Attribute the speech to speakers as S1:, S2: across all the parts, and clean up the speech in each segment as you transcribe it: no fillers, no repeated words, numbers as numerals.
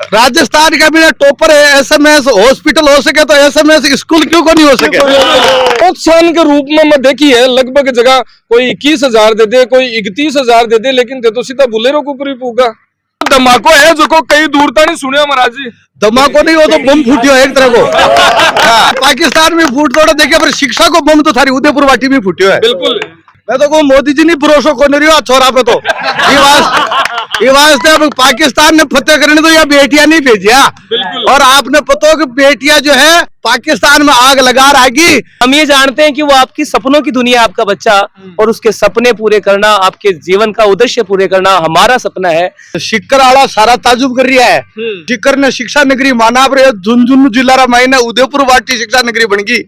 S1: राजस्थान का भी टॉपर है, एसएमएस हॉस्पिटल हो सके तो एसएमएस स्कूल क्यों को नहीं हो सके।
S2: प्रोत्साहन के रूप में मैं देखी है लगभग जगह कोई 21,000 दे दे, कोई 31,000 दे दे, लेकिन ते तो सीधा बुलेरो के ऊपर ही पूगा। धमाको है जो को कई दूर तक नहीं सुने महाराज जी।
S1: धमाको नहीं, वो तो बम फूटियो एक तरह को। पाकिस्तान में फूट तोड़ा देखे, पर शिक्षा को बम तो थारी उदयपुर वाटी में फूटियो है।
S2: बिल्कुल,
S1: मैं तो कहूँ मोदी जी नहीं भरोसा को नहीं रही छोरा पे तो ये वास्ते अब पाकिस्तान ने फतेह करने तो या बेटियां नहीं भेजिया। और आपने पता कि बेटियां जो है पाकिस्तान में आग लगा रहेगी।
S3: हम ये जानते हैं कि वो आपकी सपनों की दुनिया, आपका बच्चा, और उसके सपने पूरे करना, आपके जीवन का उद्देश्य पूरे करना हमारा सपना है।
S1: शिक्कर आला सारा ताजुब कर रहा है। शिक्कर ने शिक्षा नगरी माना झुंझुनू जिला रा मायने उदयपुर वाटी शिक्षा नगरी बन गई।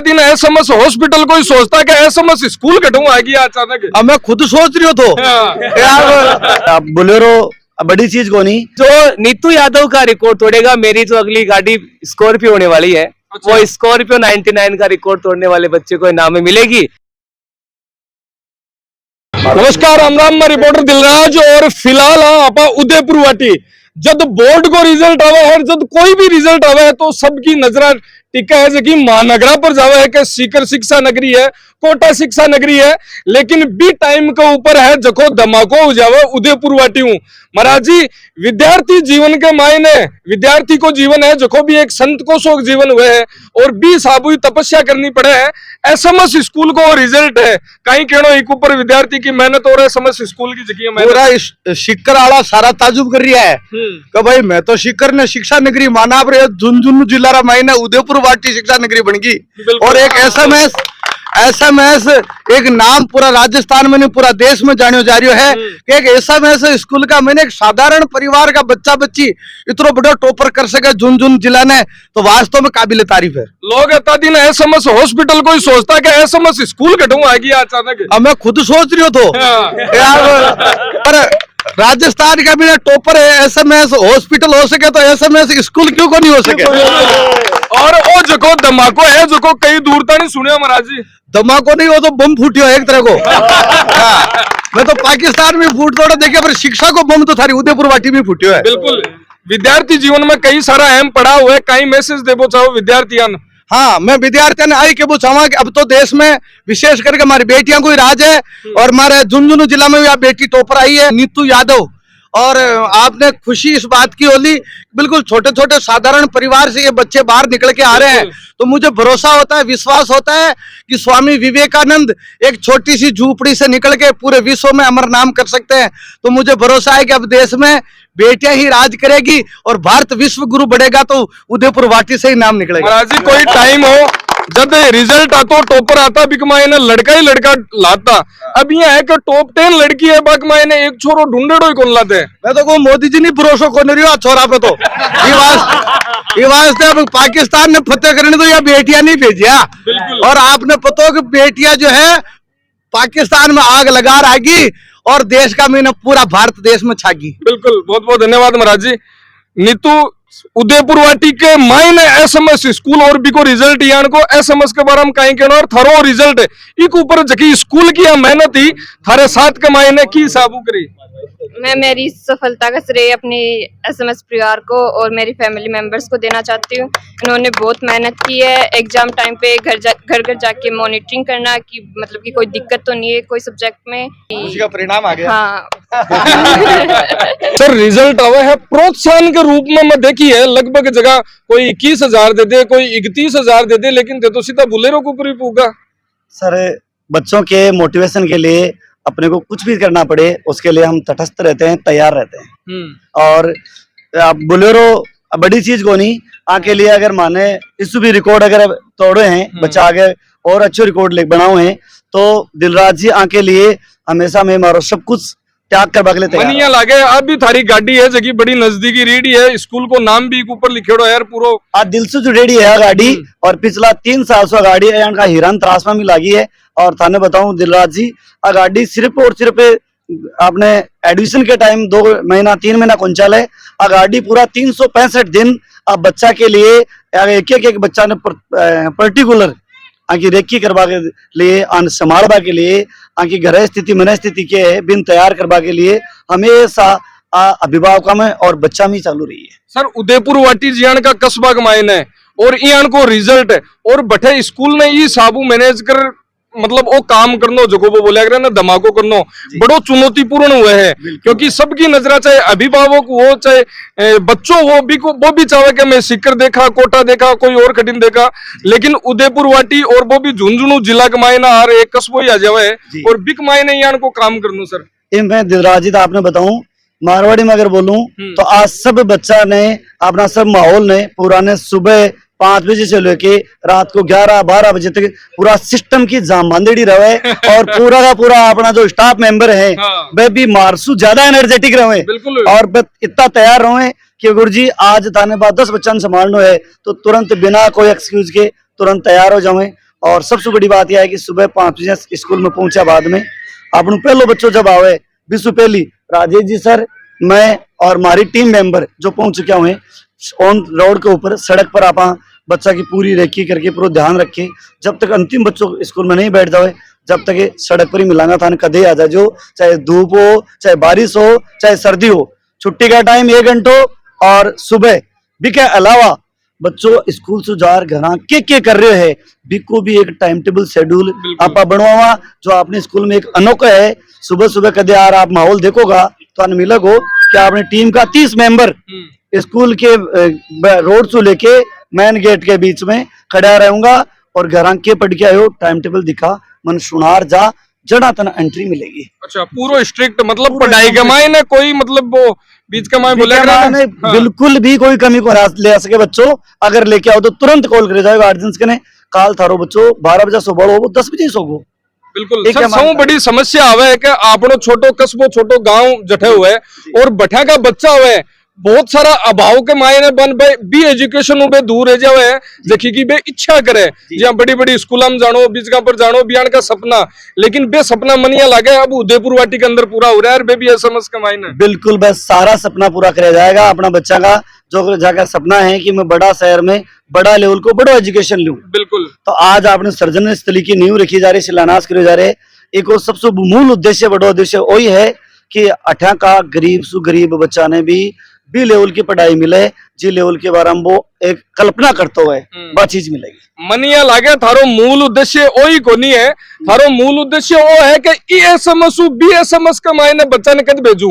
S2: दिन एसएमएस हॉस्पिटल कोई सोचता कि एसएमएस स्कूल कटूंगा आएगी अचानक।
S1: अब मैं खुद सोच रही हूँ तो यार
S4: बोलेरो बड़ी चीज को नहीं।
S3: जो नीतू यादव का रिकॉर्ड तोड़ेगा, मेरी जो अगली गाड़ी स्कॉर्पियो होने वाली है, वो स्कॉर्पियो 99 का रिकॉर्ड तोड़ने वाले बच्चे को इनाम में मिलेगी।
S2: नमस्कार, राम राम, मैं रिपोर्टर दिलराज। और फिलहाल आप उदयपुर वाटी जब बोर्ड को रिजल्ट आवा है, जब कोई भी रिजल्ट आवा है तो सबकी नजर टिका है जो कि महानगरा पर जावा है कि सीकर शिक्षा नगरी है, कोटा शिक्षा नगरी है, लेकिन बी टाइम के ऊपर है जको धमाको हो जावे उदयपुर वाटी हूँ। महाराज जी, विद्यार्थी जीवन के मायने विद्यार्थी को जीवन है जको भी एक संत को शोक जीवन हुए है और 20 साबुई तपस्या करनी पड़े है। एसएमएस स्कूल को रिजल्ट है कहीं कहनो एक ऊपर विद्यार्थी की मेहनत और एसएमएस स्कूल की जगह
S1: पूरा शिक्कर आला सारा ताजुब कर रहा है कि भाई मैं तो शिक्कर ने शिक्षा नगरी माना झुंझुनू जिला रा मायने उदयपुर वाटी शिक्षा नगरी बन गई। और एक एसएमएस एक नाम पूरा राजस्थान में नहीं पूरा देश में जानियो जा रही है कि एक एसएमएस स्कूल का मैंने एक साधारण परिवार का बच्चा बच्ची इतना बड़ा टॉपर कर सके झुंझुनू जिला ने, तो वास्तव में काबिल तारीफ है।
S2: लोग इतना दिन एसएमएस हॉस्पिटल कोई सोचता कि एसएमएस स्कूल कटूंगा आएगी अचानक।
S1: अब मैं खुद सोच रही हूँ तो यार, पर राजस्थान का भी टॉपर है, एसएमएस हॉस्पिटल हो सके तो एसएमएस स्कूल क्यों को नहीं हो सके।
S2: और वो जो धमाको है जो को कई दूर तक नहीं सुने महाराज जी।
S1: धमाको नहीं, वो तो बम फूटियो एक तरह को। मैं तो पाकिस्तान में फूट तोड़ा देखे, पर शिक्षा को बम तो थारी उदयपुर वाटी में फूटियो है।
S2: बिल्कुल, विद्यार्थी जीवन में कई सारा अहम पड़ा हुआ है, कई मैसेज देवो चाहो विद्यार्थियों।
S1: हाँ, मैं विद्यार्थियों ने आई के वो चाहूंगा कि अब तो देश में विशेष करके हमारी बेटियां को ही राज है। और हमारे झुंझुनू जिला में भी आप बेटी टॉपर आई है, नीतू यादव। और आपने खुशी इस बात की होली, बिल्कुल छोटे छोटे साधारण परिवार से ये बच्चे बाहर निकल के आ रहे हैं, तो मुझे भरोसा होता है, विश्वास होता है कि स्वामी विवेकानंद एक छोटी सी झूपड़ी से निकल के पूरे विश्व में अमर नाम कर सकते हैं। तो मुझे भरोसा है कि अब देश में बेटियां ही राज करेगी और भारत विश्व गुरु बढ़ेगा तो उदयपुर वाटी से ही नाम निकलेगा।
S2: महाराज जी, कोई टाइम हो जब रिजल्ट आता टॉपर आता बिकमाए ने लड़का ही लड़का लाता, अब ये है कि टॉप 10 लड़की है बाकमाए ने एक छोरो ढूंढेड़ो ही कौन लाते।
S1: मैं तो कहूँ मोदी जी नहीं भरोसा को नहीं रही छोरा पे तो ये वास्ते अब पाकिस्तान ने फतेह करने तो या बेटियां नहीं भेजिया। और आपने पता कि बेटियां जो है पाकिस्तान में आग लगा रहेगी और देश का मैंने पूरा भारत देश में छागी।
S2: बिल्कुल, बहुत बहुत धन्यवाद महाराज जी। नीतू उदयपुर वाटी के मायने एसएमएस स्कूल और भी को रिजल्ट यान को एसएमएस के बारे में कहीं कहना और थारो रिजल्ट एक ऊपर जकी स्कूल की मेहनत ही थारे साथ के मायने की साबू करी।
S5: मैं मेरी सफलता का श्रेय अपनी एसएमएस परिवार को और मेरी फैमिली मेंबर्स को देना चाहती हूँ। इन्होंने बहुत मेहनत की है, एग्जाम टाइम पे घर घर जाके मॉनिटरिंग करना कि मतलब कि कोई दिक्कत तो नहीं है कोई सब्जेक्ट में।
S1: उसका परिणाम आ गया।
S5: हाँ।
S2: सर, रिजल्ट आवा है प्रोत्साहन के रूप में मैं देखी है लगभग जगह कोई 21,000 दे दे, कोई 31,000 दे दे, लेकिन ते तो सीधा बुलेरो के ऊपर ही पूगा।
S4: सर, बच्चों के मोटिवेशन के लिए अपने को कुछ भी करना पड़े उसके लिए हम तटस्थ रहते हैं, तैयार रहते हैं। और बोलेरो बड़ी चीज को नहीं, आके लिए अगर माने इस भी रिकॉर्ड अगर तोड़े हैं बच्चा आगे और अच्छे रिकॉर्ड बनाओ हैं तो दिलराज जी आके लिए हमेशा में मारो सब कुछ त्याग कर बगले
S2: मनिया लागे। अब भी थारी गाड़ी है जगह बड़ी नजदीकी रेडी है, स्कूल को नाम भी ऊपर लिखेड़ो यार पूरा।
S4: आज दिल से जो रेडी है गाड़ी और पिछला 3 साल से गाड़ी है का हिरन त्रासमा में लगी है। और थाने बताऊं दिलराज जी, आ गाड़ी सिर्फ और सिर्फ आपने एडमिशन के टाइम 2 महीना 3 महीना कुंचल है, आ गाड़ी पूरा 365 दिन अब बच्चा के लिए एक बच्चा ने पर्टिकुलर आकी रेखी करवा के लिए संभालवा के लिए आकी घर स्थिति मन स्थिति के बिन तैयार करवा के लिए हमेशा अभिभावक में और बच्चा में चालू रही है।
S2: सर उदयपुर वाटी जियान का कस्बा कमाइन है और इयान को रिजल्ट है और बठे स्कूल ने ये साबू मैनेज कर मतलब वो काम करनो जो वो बोला करे ना धमाको करनो बड़ो चुनौतीपूर्ण हुए है क्योंकि सबकी नजर चाहे अभिभावक हो चाहे बच्चों हो वो भी चाहे कि मैं सीकर देखा कोटा देखा कोई और कठिन देखा लेकिन उदयपुर वाटी और वो भी झुंझुनू जिला के मायने आ रहे कस्बो ही आ जावे और बिक मायने यान को काम करनो सर।
S4: मैं दिलराजित आपने बताऊं मारवाड़ी में अगर बोलूं तो आज सब बच्चा ने अपना सब माहौल ने पुराने सुबह 5 बजे से लेके रात को 11-12 बजे तक पूरा सिस्टम की जामबंदी रहे और पूरा का पूरा अपना जो स्टाफ मेंबर है वे भी मारसू ज्यादा एनर्जेटिक रहे और इतना तैयार रहे कि गुरु जी आज थाने बाद 10 बच्चा संभालना है तो तुरंत बिना कोई एक्सक्यूज के तुरंत तैयार हो जाए। और सबसे बड़ी बात यह है कि सुबह 5 बजे स्कूल में पहुंचा बाद में अपन पहलो बच्चों जब आवे विश्व पहली राजेश जी सर मैं और हमारी टीम मेंबर जो पहुंच चुके हुए ऑन रोड के ऊपर सड़क पर आप बच्चा की पूरी रेकी करके पूरा ध्यान रखे जब तक अंतिम बच्चों स्कूल में नहीं बैठ जाए जब तक ये सड़क पर ही मिलाना था कदे आ जाए जो चाहे धूप हो चाहे बारिश हो चाहे सर्दी हो छुट्टी का टाइम 1 घंटो और सुबह भी के अलावा बच्चों स्कूल से जार घर के कर रहे हैं बिको भी एक टाइम टेबल शेड्यूल आप बनवा जो आपने स्कूल में एक अनोखा है सुबह सुबह कदे यार आप माहौल देखोगा तो मिलोगे कि आपने टीम का 30 मेंबर स्कूल के रोड से लेके मेन गेट के बीच में खड़ा रहूंगा और घर के पढ़ के आयो टाइम टेबल दिखा मन सुनार जा जड़ा तना एंट्री मिलेगी।
S2: अच्छा पूरा स्ट्रिक्ट मतलब पढ़ाई के मायने कोई मतलब वो बीच का मायने बोले
S4: बिल्कुल भी कोई कमी को ले सके बच्चों अगर लेके आओ तो तुरंत कॉल करे जाओ गार्जियंस के ने काल थारो बच्चों 12 बजे सो बड़ो 10 बजे सोगो।
S2: बिल्कुल सर सबसे बड़ी समस्या आवे है कि आपनो छोटो कस्बो छोटो गांव जठे हुए और बठा का बच्चा हुए बहुत सारा अभाव के मायने बन बी एजुकेशन बे दूर रह जावे देखी की बे इच्छा करे जहाँ बड़ी बड़ी स्कूल में जानो बीजगा पर जानो बियान का सपना लेकिन बे सपना मनिया लागे अब उदयपुर वाटी के अंदर पूरा हो रहा है बे भी समझ के मायने बिल्कुल
S4: बस सारा सपना पूरा कराया जाएगा अपना बच्चा का जो जाकर सपना है कि मैं बड़ा शहर में बड़ा लेवल को बड़ा एजुकेशन लूं।
S2: बिल्कुल तो
S4: आज आपने सर्जन स्थली की नींव रखी जा रही शिलान्यास करे जा रहे एक और सबसे मूल उद्देश्य बड़ा उद्देश्य वही है कि अठा का गरीब सु गरीब बच्चा ने बी लेवल की पढ़ाई मिले जी लेवल के बारे में वो एक कल्पना करते हुए वह चीज मिलेगी।
S2: मनिया लागे थारो मूल उद्देश्य वही को नहीं है थारो मूल उद्देश्य वो है कि ESMS BSMS का मायने बच्चा ने कद भेजू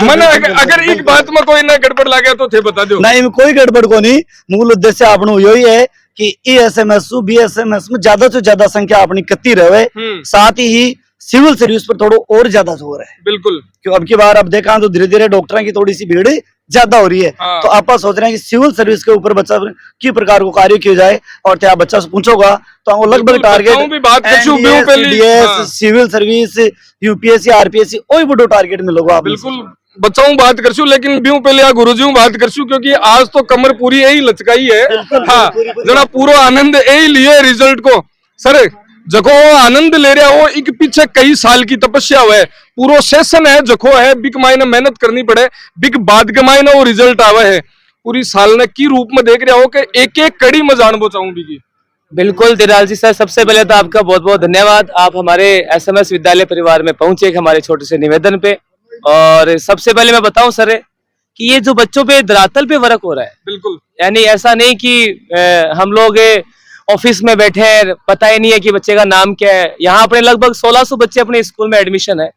S2: मैंने अगर एक बात में कोई ना गड़बड़ लागे तो थे बता दो
S4: नहीं कोई गड़बड़ को नहीं मूल उद्देश्य आपनो यही है कि ESMS BSMS में ज्यादा से ज्यादा संख्या अपनी कत्ती रहे साथ ही सिविल सर्विस पर थोड़ा और ज्यादा जोर है।
S2: बिल्कुल
S4: क्यों अब की बार अब देखा तो धीरे धीरे डॉक्टरों की थोड़ी सी भीड़ ज्यादा हो रही है तो आप सोच रहे हैं कि सिविल सर्विस के ऊपर बच्चा की प्रकार को कार्य किया जाए और क्या बच्चा से पूछोगा तो हम लगभग target civil service UPSC RPSC वही बड़ो टारगेट मिलोगा आप
S2: बिल्कुल बच्चाओं बात करशु लेकिन ब्यू पहले गुरुजी बात करशु क्योंकि आज तो कमर पूरी यही लचकाई है हाँ जरा पूरा आनंद यही लिए रिजल्ट को सर जको आनंद ले रहा हो एक पीछे कई साल की तपस्या हुआ पूरा सेशन है जको है बिग मायने मेहनत करनी पड़े बिग बाद के मायने वो रिजल्ट आवे है पूरी साल ने की रूप में देख रहा हो कि एक एक कड़ी में जानबो चाहूं बिगी।
S3: बिल्कुल दिलाल जी सर सबसे पहले तो आपका बहुत बहुत धन्यवाद आप हमारे SMS विद्यालय परिवार में पहुंचे हमारे छोटे से निवेदन पे और सबसे पहले मैं बताऊं सर कि ये जो बच्चों पे धरातल पे वर्क हो रहा है बिल्कुल यानी ऐसा नहीं कि हम लोग ऑफिस में बैठे हैं पता ही नहीं है कि बच्चे का नाम क्या है यहाँ अपने लगभग 1600 बच्चे अपने स्कूल में एडमिशन है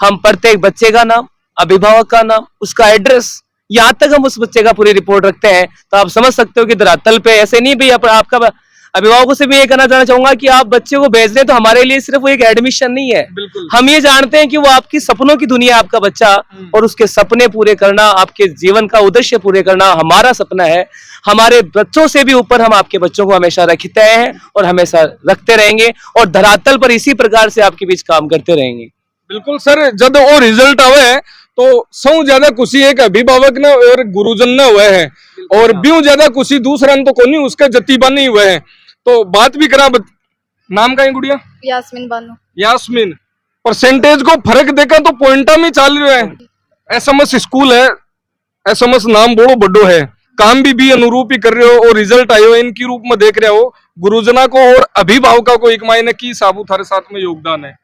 S3: हम प्रत्येक बच्चे का नाम अभिभावक का नाम उसका एड्रेस यहाँ तक हम उस बच्चे का पूरी रिपोर्ट रखते हैं तो आप समझ सकते हो कि धरातल पे ऐसे नहीं भाई आपका अभिभावकों से भी ये कहना चाहना चाहूंगा कि आप बच्चे को भेज रहे तो हमारे लिए सिर्फ वो एक एडमिशन नहीं है हम ये जानते हैं कि वो आपकी सपनों की दुनिया आपका बच्चा और उसके सपने पूरे करना आपके जीवन का उद्देश्य पूरे करना हमारा सपना है हमारे बच्चों से भी ऊपर हम आपके बच्चों को हमेशा रखते हैं और हमेशा रखते रहेंगे और धरातल पर इसी प्रकार से आपके बीच काम करते रहेंगे।
S2: बिल्कुल सर जब वो रिजल्ट आवे तो सौ ज्यादा खुशी एक अभिभावक ने और गुरुजन ने हुए हैं और ब्यू ज्यादा खुशी दूसरा तो कोनी उसका जतीबा नहीं हुए हैं तो बात भी करा नाम का है गुड़िया
S5: यास्मीन बानो
S2: यास्मीन परसेंटेज को फर्क देखा तो पॉइंटा में चल रहे हैं SMS स्कूल है SMS नाम बड़ो बड़ो है काम भी अनुरूप ही कर रहे हो और रिजल्ट आयो इनकी रूप में देख रहे हो गुरुजना को और अभिभावका को एक मायने की साबू थारे साथ में योगदान है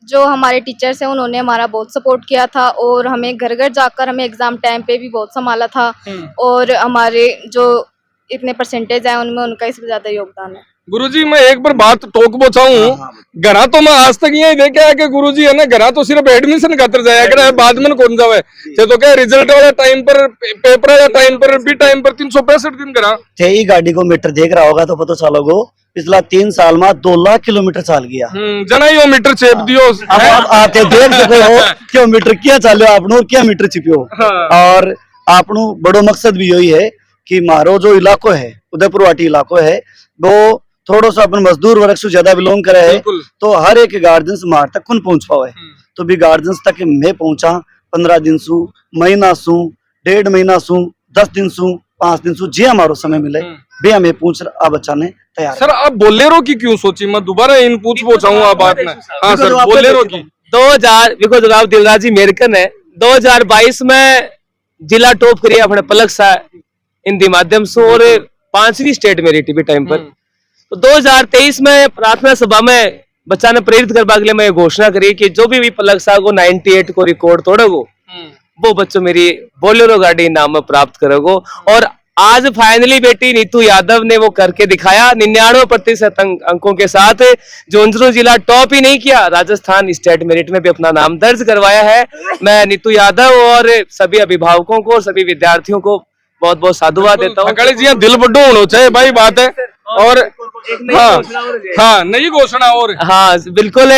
S6: जो हमारे टीचर्स हैं उन्होंने हमारा बहुत सपोर्ट किया था और हमें घर घर जाकर हमें एग्ज़ाम टाइम पे भी बहुत संभाला था और हमारे जो इतने परसेंटेज हैं उनमें उनका इससे ज़्यादा योगदान है।
S2: गुरुजी मैं एक बार बात टोक पहुंचाऊं, घरा तो मैं आज तक यही देखे है कि गुरुजी है ना घरा तो सिर्फ एडमिशन खातर जाया करे, बाद में कौन जावे तो क्या रिजल्ट वाला टाइम पर पेपर वाला टाइम पर भी टाइम पर 365 दिन करा
S4: थे ही गाड़ी को मीटर देख रहा होगा तो पता चलो गो पिछला 3 साल में 2 लाख किलोमीटर चाल गया।
S2: जना यो मीटर चेप दियो
S4: अब आप आते देख सकते हो क्यों मीटर क्या चालो आपनो और क्या मीटर छिपियो। और आपनो बड़ो मकसद भी यही है कि मारो जो इलाको है उदयपुर वाटी इलाको है वो थोड़ा सा अपन मजदूर वर्ग से ज्यादा बिलोंग करे है तो हर एक गार्जियंस मार तक कौन पहुंच पावे तो भी गार्जियंस तक मैं पहुंचा 15 दिन सु महीना सु 1.5 महीना सु 10 दिन सु 5 दिन सु जे हमारो समय मिले भी हमें पूछ आ बच्चा ने तैयार।
S2: सर आप बोलेरो की क्यों सोची, मैं दोबारा इन पूछ पहुंचाऊँ आप बात में। हाँ सर बोलेरो की
S3: 2000 बिकॉज राव दिलराज जी अमेरिकन है 2022 में जिला टॉप करिए अपने पलक सा हिंदी माध्यम से और 5वीं स्टेट मेरी टीवी टाइम पर। तो 2023 में प्रार्थना सभा में बच्चा ने प्रेरित करवा के लिए मैं घोषणा करी कि जो भी पलक सा को 98 को रिकॉर्ड तोड़ेगो वो बच्चों मेरी बोलेरो गाड़ी इनाम में प्राप्त करेगो। और आज फाइनली बेटी नीतू यादव ने वो करके दिखाया 99% अंकों के साथ। झुंझुनू जिला टॉप ही नहीं किया, राजस्थान स्टेट मेरिट में भी अपना नाम दर्ज करवाया है। मैं नीतू यादव और सभी अभिभावकों को और सभी विद्यार्थियों को बहुत बहुत साधुवाद देता हूँ।
S2: जी दिल बड्डो होना चाहिए भाई बात है। और हाँ नई घोषणा और
S3: हाँ बिल्कुल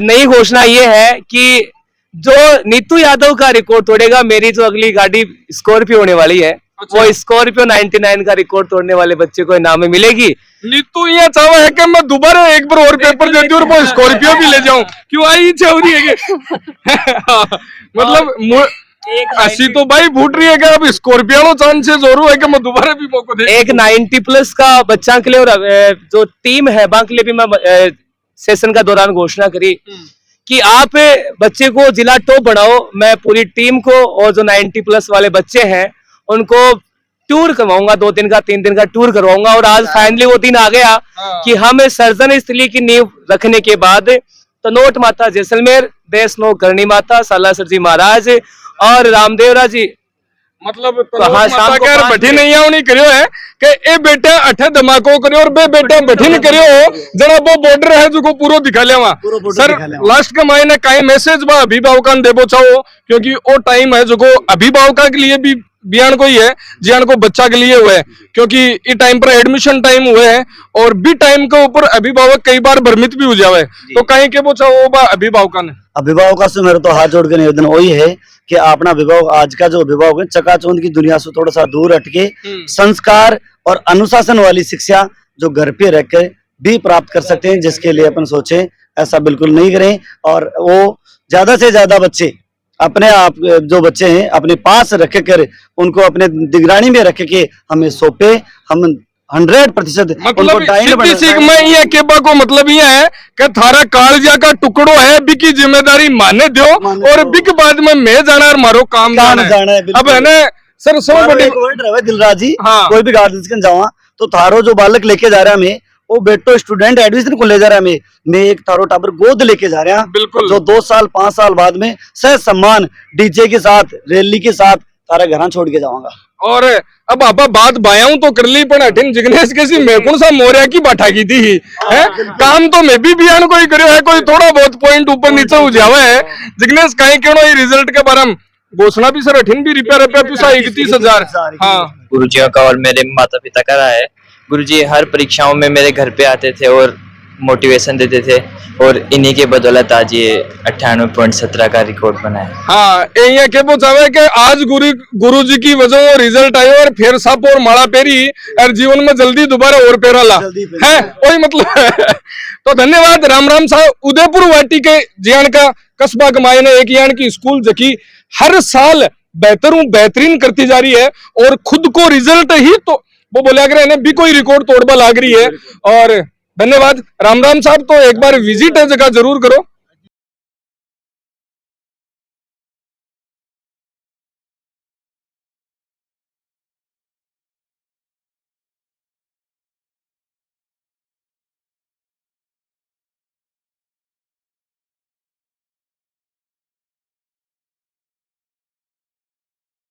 S3: नई घोषणा ये है कि जो नीतू यादव का रिकॉर्ड तोड़ेगा मेरी जो अगली गाड़ी स्कॉर्पियो होने वाली है वो स्कॉर्पियो 99 का रिकॉर्ड तोड़ने वाले बच्चे को इनाम में मिलेगी।
S2: नीतू ये चाहवा है कि मैं दोबारा एक बार और पेपर देती हूँ और वो स्कॉर्पियो भी ले जाऊं, क्यों आई चाह रही है कि मतलब ऐसी तो भाई फूट रही है कि अब स्कॉर्पियो चांसेस और है कि मैं दोबारा भी मौका दे।
S3: एक 90+ का बच्चा के लिए और जो टीम है बाकी लिए भी मैं सेशन का दौरान घोषणा करी कि आप बच्चे को जिला टॉप बनाओ। मैं पूरी टीम को और जो 90+ वाले बच्चे हैं उनको टूर करवाऊंगा, 2 दिन का 3 दिन का टूर करवाऊंगा। और आज फाइनली वो दिन आ गया कि हम सर्जन स्थली की नींव रखने के बाद तनोट माता जैसलमेर, देश नो करणी माता सालासर जी महाराज और रामदेवरा जी
S2: मतलब बैठी नहीं आनी करियो है कि ए बेटा अठे धमाको करियो और बे बेटा बैठी नहीं करियो जरा वो बॉर्डर है जो को पूरा दिखा लिया सर। लास्ट के मायने काई मैसेज बा अभिभावकान देबो चाहो क्योंकि वो टाइम है जो को अभिभावका के लिए भी बियान को ही है जियान को बच्चा के लिए हुए क्योंकि ये टाइम पर एडमिशन टाइम हुए हैं और भी टाइम के ऊपर अभिभावक कई बार भ्रमित भी हो जावे तो कहीं के वो चाहो बा अभिभावका ने
S4: अभिभावक से मेरे तो हाथ जोड़ के निवेदन वही है कि अपना अभिभावक आज का जो अभिभावक है चकाचौंध की दुनिया से थोड़ा सा दूर हटके संस्कार और अनुशासन वाली शिक्षा जो घर पे रहकर भी प्राप्त कर सकते हैं जिसके लिए अपन सोचे ऐसा बिल्कुल नहीं करें। और वो ज्यादा से ज्यादा बच्चे अपने आप जो बच्चे हैं अपने पास रख कर उनको अपने निगरानी में रख के हमें सौंपे। हम 100%
S2: मतलब ये है कि थारा कालजा का टुकड़ो है बिकी जिम्मेदारी माने दो और बिक बाद में मैं जाना और मारो काम जाना है। अब है ना सर
S4: दिलराज जी कोई भी गार्डन जावा तो थारो जो बालक लेके जा रहा है हमें वो बेटो स्टूडेंट एडमिशन को ले जा रहा है मैं एक थारो टाबर गोद लेके जा रहा
S2: बिल्कुल
S4: जो 2 साल 5 साल बाद में सह सम्मान डीजे के साथ रैली के साथ तारा घर छोड़ के जाऊंगा।
S2: और अब आपा बात बायां तो कर ली पर अठिन जिग्नेश कैसी मैं कौन सा मोरिया की बाठा की थी है काम तो मैं भी बियान कोई करो है कोई थोड़ा बहुत पॉइंट ऊपर नीचे हो जावा है जिग्नेश कहीं क्यों ये रिजल्ट के बारे में घोषणा भी सर अठिन भी रुपया पिसा 31,000। हाँ
S7: गुरुजियों का और मेरे माता पिता का रहा है। गुरुजी हर परीक्षाओं में मेरे घर पे आते थे और मोटिवेशन देते थे और इन्हीं के बदौलत आज ये 98.17 का रिकॉर्ड बनाया।
S2: हाँ ये क्या पूछा कि आज गुरु जी की वजह वो रिजल्ट आयो और फिर साप और माला पेरी और जीवन में जल्दी दोबारा और पेरा ला है वही मतलब तो धन्यवाद राम राम साहब। उदयपुर वाटी के जियान का कस्बा कमाए ने एक यान की स्कूल जकी हर साल बेहतरीन करती जा रही है और खुद को रिजल्ट ही तो वो बोले अगर भी कोई रिकॉर्ड तोड़बा लाग रही है। और धन्यवाद राम राम साहब। तो एक बार विजिट है जगह जरूर करो।